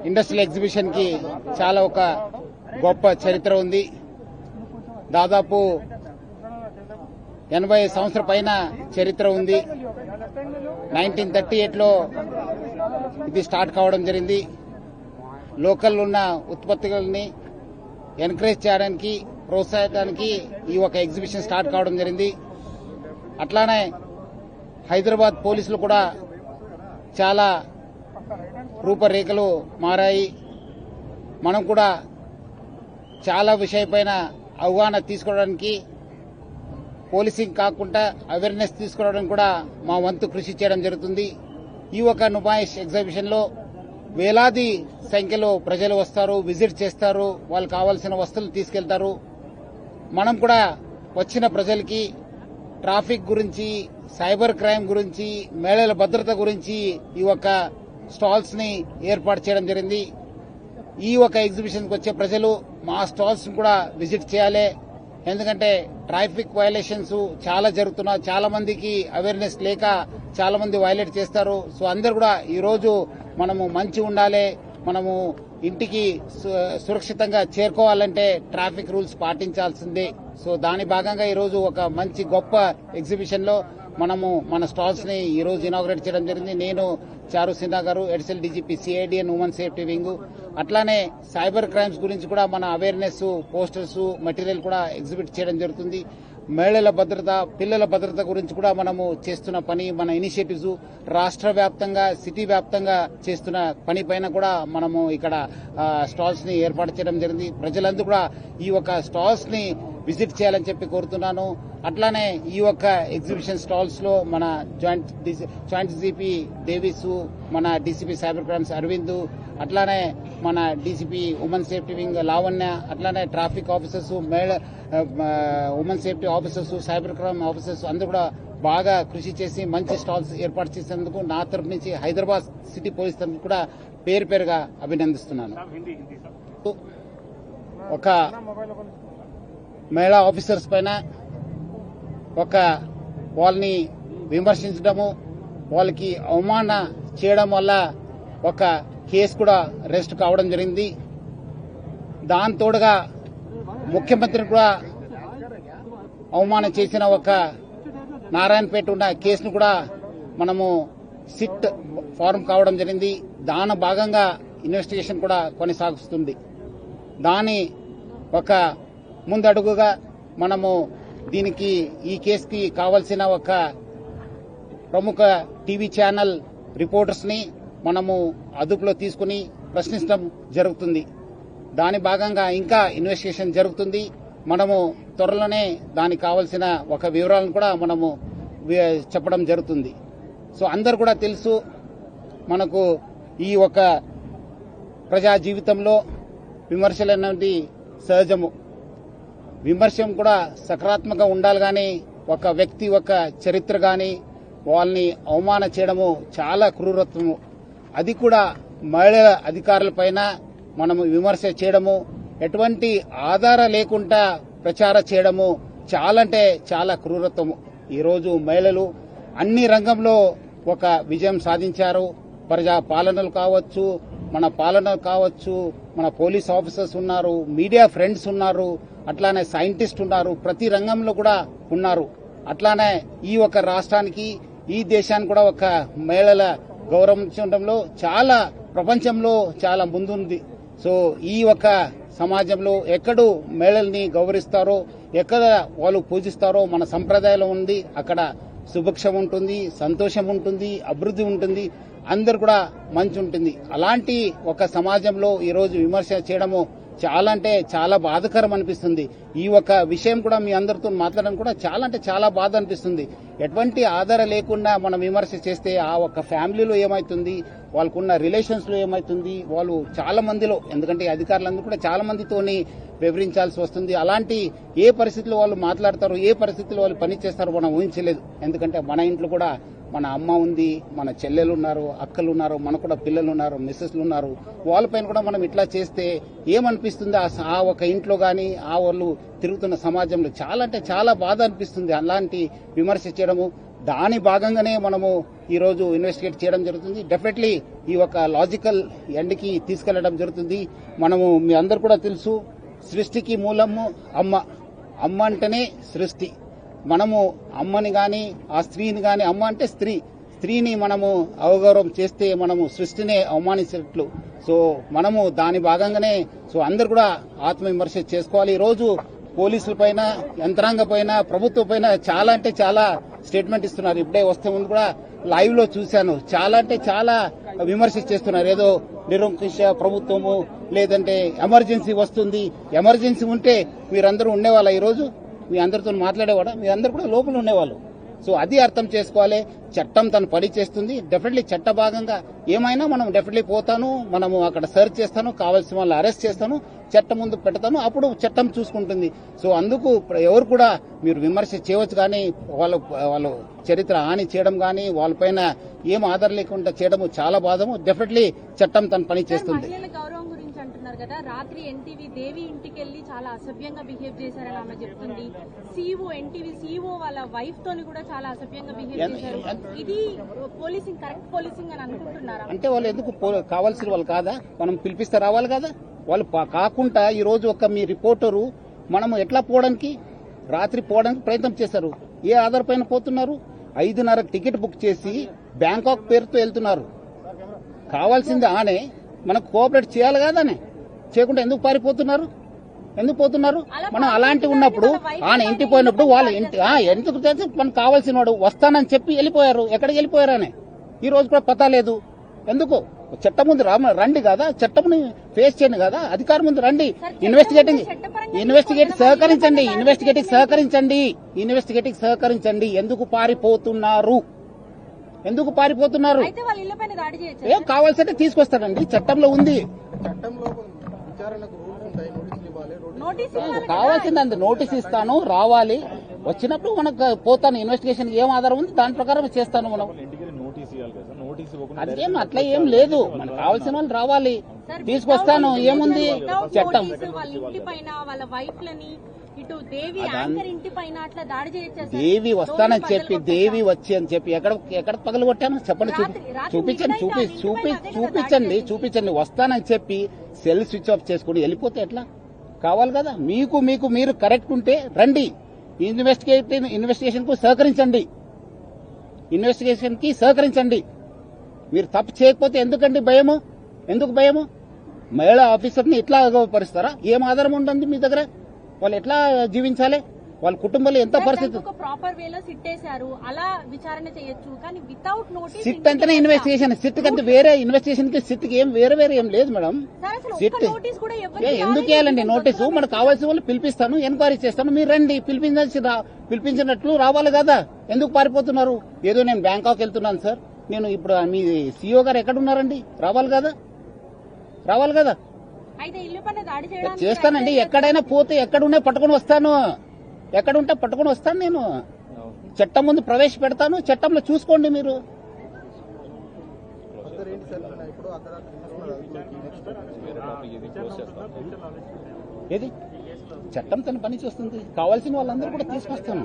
Industrial exhibition కి చాలా ఒక గొప్ప చరిత్ర ఉంది. దాదాపు 80 సంవత్సరాల పైన చరిత్ర ఉంది. 1938లో ఇది స్టార్ట్ కావడం జరిగింది. లోకల్ ఉన్న ఉత్పత్తులని ఎంకరేజ్ చేయడానికి, ప్రోత్సహించడానికి ఈ ఒక ఎగ్జిబిషన్ స్టార్ట్ కావడం జరిగింది. అట్లానే హైదరాబాద్ పోలీసులు కూడా చాలా రూపరేఖలు మారాయి. మనం కూడా చాలా విషయపైన అవగాహన తీసుకోవడానికి, పోలీసింగ్ కాకుండా అవేర్నెస్ తీసుకోవడానికి కూడా మా వంతు కృషి చేయడం జరుగుతుంది. ఈ ఒక నుమాయిష్ ఎగ్జిబిషన్ లో వేలాది సంఖ్యలో ప్రజలు వస్తారు, విజిట్ చేస్తారు, వాళ్ళకి కావాల్సిన వస్తువులు తీసుకెళ్తారు. మనం కూడా వచ్చిన ప్రజలకి ట్రాఫిక్ గురించి, సైబర్ క్రైమ్ గురించి, మహిళల భద్రత గురించి ఈ ఒక స్టాల్స్ ని ఏర్పాటు చేయడం జరిగింది. ఈ ఒక ఎగ్జిబిషన్ కి వచ్చే ప్రజలు మా స్టాల్స్ ని కూడా విజిట్ చేయాలి. ఎందుకంటే ట్రాఫిక్ వైలేషన్స్ చాలా జరుగుతున్నాయి. చాలా మందికి అవేర్నెస్ లేక చాలా మంది వైలేట్ చేస్తారు. సో అందరు కూడా ఈ రోజు మనము మంచి ఉండాలి, మనము ఇంటికి సురక్షితంగా చేరుకోవాలంటే ట్రాఫిక్ రూల్స్ పాటించాల్సిందే. సో దాని భాగంగా ఈ రోజు ఒక మంచి గొప్ప ఎగ్జిబిషన్ లో మనము మన స్టాల్స్ ని ఈ రోజు ఇనాగ్రేట్ చేయడం జరిగింది. నేను, చారు సిన్హా గారు, additional DGP CID and women safety wing, అట్లానే సైబర్ క్రైమ్స్ గురించి కూడా మన అవేర్నెస్ పోస్టర్స్ మెటీరియల్ కూడా ఎగ్జిబిట్ చేయడం జరుగుతుంది. మహిళల భద్రత, పిల్లల భద్రత గురించి కూడా మనము చేస్తున్న పని, మన ఇనిషియేటివ్స్ రాష్ట్ర వ్యాప్తంగా, సిటీ వ్యాప్తంగా చేస్తున్న పని పైన కూడా మనము ఇక్కడ స్టాల్స్ ని ఏర్పాటు చేయడం జరిగింది. ప్రజలందరూ కూడా ఈ ఒక స్టాల్స్ ని విజిట్ చేయాలని చెప్పి కోరుతున్నాను. అట్లానే ఈ యొక్క ఎగ్జిబిషన్ స్టాల్స్ లో మన జాయింట్ డీసీపీ దేవీస్, మన డీసీపీ సైబర్ క్రైమ్స్ అరవింద్, అట్లానే మన DCP women safety wing Lavanya, అట్లానే traffic officers, women safety officers, cyber crime officers అందరూ కూడా బాగా కృషి చేసి మంచి స్టాల్స్ ఏర్పాటు చేసేందుకు నా తరపు నుంచి హైదరాబాద్ సిటీ పోలీస్ తరఫు కూడా పేరు పేరుగా అభినందిస్తున్నాను. ఒక మహిళా ఆఫీసర్స్ పైన ఒక వాళ్ళని విమర్శించడము, వాళ్ళకి అవమాన చేయడం వల్ల ఒక కేసు కూడా అరెస్ట్ కావడం జరిగింది. దాని తోడుగా ముఖ్యమంత్రిని కూడా అవమానం చేసిన ఒక నారాయణపేట ఉన్న కేసును కూడా మనము సిట్ ఫారం కావడం జరిగింది. దాని భాగంగా ఇన్వెస్టిగేషన్ కూడా కొనసాగుతుంది. దాని ఒక ముందడుగుగా మనము దీనికి ఈ కేసుకి కావాల్సిన ఒక ప్రముఖ టీవీ ఛానల్ రిపోర్టర్స్ ని మనము అదుపులో తీసుకుని ప్రశ్నించడం జరుగుతుంది. దాని భాగంగా ఇంకా ఇన్వెస్టిగేషన్ జరుగుతుంది. మనము త్వరలోనే దానికి కావాల్సిన ఒక వివరాలను కూడా మనము చెప్పడం జరుగుతుంది. సో అందరు కూడా తెలుసు, మనకు ఈ ఒక ప్రజా జీవితంలో విమర్శలు అనేది సహజము. విమర్శం కూడా సకారాత్మకంగా ఉండాలి, కానీ ఒక వ్యక్తి ఒక చరిత్ర గాని వాళ్ళని అవమానం చేయడము చాలా క్రూరత్వము. అది కూడా మహిళల అధికారులపైన మనము విమర్శ చేయడము, ఎటువంటి ఆధారం లేకుండా ప్రచారం చేయడము చాలా అంటే చాలా క్రూరత్వము. ఈరోజు మహిళలు అన్ని రంగంలో ఒక విజయం సాధించారు. ప్రజా పాలనలు కావచ్చు, మన పాలన కావచ్చు, మన పోలీస్ ఆఫీసర్స్ ఉన్నారు, మీడియా ఫ్రెండ్స్ ఉన్నారు, అట్లానే సైంటిస్ట్ ఉన్నారు, ప్రతి రంగంలో కూడా ఉన్నారు. అట్లానే ఈ ఒక రాష్ట్రానికి, ఈ దేశానికి కూడా ఒక మహిళల గౌరవించడంలో చాలా ప్రపంచంలో చాలా ముందుంది. సో ఈ ఒక సమాజంలో ఎక్కడో మహిళల్ని గౌరవిస్తారో, ఎక్కడ వాళ్ళు పూజిస్తారో మన సంప్రదాయంలో ఉంది. అక్కడ సుభిక్షం ఉంటుంది, సంతోషం ఉంటుంది, అభివృద్ధి ఉంటుంది, అందరు కూడా మంచి ఉంటుంది. అలాంటి ఒక సమాజంలో ఈరోజు విమర్శ చేయడము చాలా అంటే చాలా బాధాకరం అనిపిస్తుంది. ఈ ఒక విషయం కూడా మీ అందరితో మాట్లాడడం కూడా చాలా అంటే చాలా బాధ అనిపిస్తుంది. ఎటువంటి ఆధారం లేకుండా మనం విమర్శ చేస్తే ఆ ఒక ఫ్యామిలీలో ఏమైతుంది, వాళ్ళకున్న రిలేషన్స్ లో ఏమైతుంది, వాళ్ళు చాలా మందిలో, ఎందుకంటే అధికారులందరూ కూడా చాలా మందితోని వివరించాల్సి వస్తుంది. అలాంటి ఏ పరిస్థితిలో వాళ్ళు మాట్లాడతారో, ఏ పరిస్థితిలో వాళ్ళు పని చేస్తారో మనం ఊహించలేదు. ఎందుకంటే మన ఇంట్లో కూడా మన అమ్మ ఉంది, మన చెల్లెలు ఉన్నారు, అక్కలు ఉన్నారు, మనకు కూడా పిల్లలు ఉన్నారు, మిస్సెస్లు ఉన్నారు. వాళ్ళపైన కూడా మనం ఇట్లా చేస్తే ఏమనిపిస్తుంది ఆ ఒక ఇంట్లో గాని, ఆ వాళ్ళు తిరుగుతున్న సమాజంలో చాలా అంటే చాలా బాధ అనిపిస్తుంది. అలాంటి విమర్శ చేయడము దాని భాగంగానే మనము ఈరోజు ఇన్వెస్టిగేట్ చేయడం జరుగుతుంది. డెఫినెట్లీ ఈ ఒక లాజికల్ ఎండ్కి తీసుకెళ్లడం జరుగుతుంది. మనము మీ అందరు కూడా తెలుసు, సృష్టికి మూలము అమ్మ. అమ్మ అంటేనే సృష్టి. మనము అమ్మని గాని ఆ స్త్రీని గాని, అమ్మ అంటే స్త్రీని మనము అవగౌరవం చేస్తే మనము సృష్టినే అవమానించినట్లు. సో మనము దాని భాగంగానే అందరు కూడా ఆత్మవిమర్శ చేసుకోవాలి. ఈ రోజు పోలీసుల పైన, యంత్రాంగ పైన, ప్రభుత్వం పైన చాలా అంటే చాలా స్టేట్మెంట్ ఇస్తున్నారు. ఇప్పుడే వస్తే ముందు కూడా లైవ్ లో చూశాను. చాలా అంటే చాలా విమర్శ చేస్తున్నారు. ఏదో నిరంకుశ ప్రభుత్వము, లేదంటే ఎమర్జెన్సీ వస్తుంది. ఎమర్జెన్సీ ఉంటే మీరందరూ ఉండేవాళ్ళ? ఈ రోజు మీ అందరితో మాట్లాడేవాడా? మీ అందరు కూడా లోపల ఉండేవాళ్ళు. సో అది అర్థం చేసుకోవాలి. చట్టం తను పని చేస్తుంది. డెఫినెట్లీ చట్ట భాగంగా ఏమైనా మనం డెఫినెట్లీ పోతాను, మనము అక్కడ సెర్చ్ చేస్తాను, కావాల్సిన వాళ్ళని అరెస్ట్ చేస్తాను, చట్టం ముందు పెడతాను, అప్పుడు చట్టం చూసుకుంటుంది. సో అందుకు ఎవరు కూడా మీరు విమర్శ చేయవచ్చు, కానీ వాళ్ళ చరిత్ర హాని చేయడం కానీ వాళ్ళపైన ఏం ఆధారం లేకుండా చేయడం చాలా బాధము. డెఫినెట్లీ చట్టం తన పని చేస్తుంది. గౌరవం గురించి అంటున్నారు కదా, రాత్రి ఎన్టీవీ దేవి ఇంటికి వెళ్లి చాలా అసభ్యంగా బిహేవ్ చేశారని ఆమె చెప్తుంది. ఎన్టీవీ సీఓ వాళ్ళ వైఫ్ తోని కూడా చాలా అసభ్యంగా బిహేవ్ చేశారు. ఇది పోలీసింగ్, కరెక్ట్ పోలీసింగ్ అని అనుకుంటున్నారా? అంటే వాళ్ళు ఎందుకు కావాల్సిన వాళ్ళు కాదా? మనం పిలిపిస్తే రావాలి కదా. వాళ్ళు కాకుండా ఈ రోజు ఒక మీ రిపోర్టరు మనము ఎట్లా పోవడానికి, రాత్రి పోవడానికి ప్రయత్నం చేశారు. ఏ ఆధార్ పైన పోతున్నారు? 5:30 టికెట్ బుక్ చేసి బ్యాంకాక్ పేరుతో వెళ్తున్నారు. కావాల్సింది ఆనే, మనకు కోఆపరేట్ చేయాలి కదానే. చేయకుండా ఎందుకు పారిపోతున్నారు? ఎందుకు పోతున్నారు? మనం అలాంటి ఉన్నప్పుడు ఆయన ఇంటికి పోయినప్పుడు వాళ్ళ ఇంటి ఎందుకు మనకు కావాల్సిన వాడు వస్తానని చెప్పి వెళ్ళిపోయారు. ఎక్కడికి వెళ్ళిపోయారని ఈ రోజు కూడా పతా లేదు. ఎందుకు? చట్టం ముందు రండి కదా, చట్టంని ఫేస్ చేయండి కదా, అధికారం ముందు రండి. ఇన్వెస్టిగేటింగ్ సహకరించండి. ఎందుకు పారిపోతున్నారు? ఏం కావాల్సింటే తీసుకొస్తారండి, చట్టంలో ఉంది. కావాల్సింది నోటీస్ ఇస్తాను, రావాలి. వచ్చినప్పుడు మనకు పోతాను, ఇన్వెస్టిగేషన్ ఏం ఆధారం ఉంది దాని ప్రకారం చేస్తాను. మనం అదేం అట్లా ఏం లేదు, మనకు కావాల్సిన వాళ్ళు రావాలి, తీసుకొస్తాను. ఏముంది చట్టం? దేవి వస్తానని చెప్పి, దేవి వచ్చి అని చెప్పి ఎక్కడ పగలు కొట్టాను చెప్పండి, చూపించండి. వస్తానని చెప్పి సెల్ స్విచ్ ఆఫ్ చేసుకుని వెళ్ళిపోతే ఎట్లా? కావాలి కదా. మీరు కరెక్ట్ ఉంటే రండి, ఇన్వెస్టిగేషన్ కి సహకరించండి. మీరు తప్పు చేయకపోతే ఎందుకు భయము? మహిళా ఆఫీసర్ని ఇట్లా పరిస్తారా? ఏం ఆధారం ఉంటుంది మీ దగ్గర? వాళ్ళు ఎట్లా జీవించాలి? వాళ్ళ కుటుంబంలో ఎంత పరిస్థితి? ప్రాపర్ వేలో సిట్ వేశారు, అలా విచారణ చేయొచ్చు, కానీ వితౌట్ నోటీస్. సిట్ అంటేనే ఇన్వెస్టిగేషన్. సిట్ కంటే వేరే ఇన్వెస్టిగేషన్ కి సిట్ కి ఏం వేరే ఏం లేదు మేడం. సిట్ ఎందుకు వేయాలండి నోటీసు? మనకు కావాల్సిన వాళ్ళు పిలిపిస్తాను, ఎంక్వైరీ చేస్తాను, మీరు రండి. పిలిపించినట్లు రావాలి కదా. ఎందుకు పారిపోతున్నారు? ఏదో నేను బ్యాంకాక్ వెళ్తున్నాను సార్, నేను ఇప్పుడు మీ సీఓ గారు ఎక్కడ ఉన్నారండి? రావాలి కదా. చేస్తానండి. ఎక్కడైనా పోతే ఎక్కడున్నా పట్టుకుని వస్తాను. ఎక్కడుంటే పట్టుకుని వస్తాను. నేను చట్టం ముందు ప్రవేశపెడతాను, చట్టంలో చూసుకోండి మీరు. ఏది చట్టం తన పని చేస్తుంది. కావాల్సిన వాళ్ళందరూ కూడా తీసుకొస్తాను.